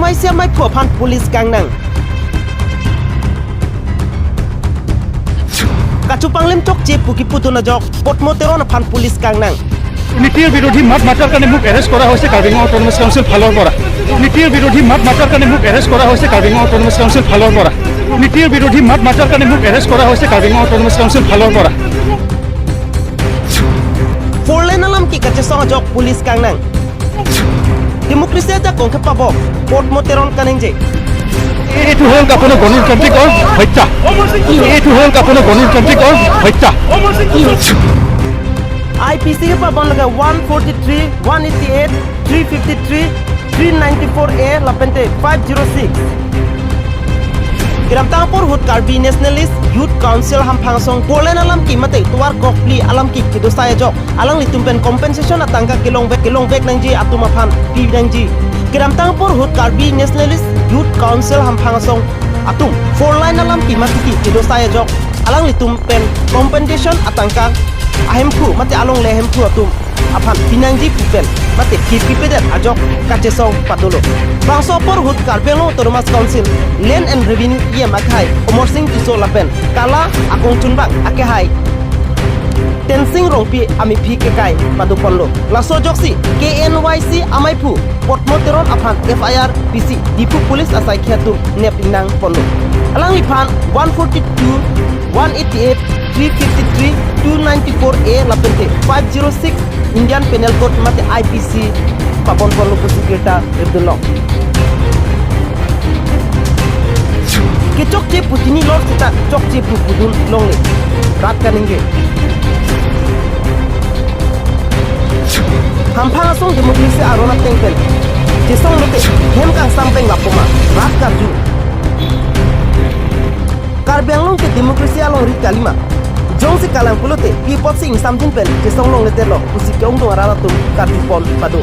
KNYC mai pho phan police kang nang Kachupanglim chok je puki putuna jok potmotero na phan police kang nang নীতিৰ বিৰোধী মাত মাতাৰ কাৰণে মোক arrest কৰা হৈছে কাৰ্বি আংলং অট'নমাছ কাউন্সিল ফালৰ পৰা নীতিৰ বিৰোধী মাত মাতাৰ কাৰণে মোক এৰেষ্ট কৰা হৈছে কাৰ্বি আংলং অট'নমাছ কাউন্সিল ফালৰ পৰা নীতিৰ বিৰোধী মাত মাতাৰ কাৰণে মোক এৰেষ্ট কৰা হৈছে কাৰ্বি আংলং অট'নমাছ কাউন্সিল ফালৰ পৰা four lane alam ki kache song jok police kang nang democracy ta kongke pabo potmoteron kaneng je এইটো হ'ল কাপোৰৰ গণতান্ত্ৰিকৰ হত্যা এইটো হ'ল কাপোৰৰ গণতান্ত্ৰিকৰ হত্যা IPC ke pabon laga 143 188 353 394A lapente 506 Kiram tangpur hut Karbi Nationalist Youth Council hampang song Polen alam ki mate tuar kokli alam ki kidosaya jok alang litumpen compensation atangka kilong bek nangji atuma phan pi nangji Kiram tangpur hut Karbi Nationalist Youth Council hampang song atum four line alam ki mate ki kidosaya jok alang litumpen compensation atangka ahemku mate along lehemku atum aphan pinangji pupen mate kipipedet ajok kachesong patolo bangso por hut Karbelo Autonomous Council Land and Revenue makai Omor Singh Tiso lapen kala akong chunbak akehai tensing rongpi ami phi ke kai padu ponlo laso joksi KNYC amai phu potmoteron aphan FIR PC dipu police asai khiatu nepinang ponlo alang liphan 142 188 353 294A lapente 506 Indian Penal Code mate IPC papon ponlo prosecutor Abdullah ke chok je putini lor sita chok je pudun longle rat kanenge hampang asong demokrasi arona tengkel jesong lote hem kang sampeng lapoma rat karju Karbi Anglong ke demokrasi along rit kalima jong si kalang pulote ipot sing samjin pen jesong long lete lo usik jong dong arala tum karbi pon pado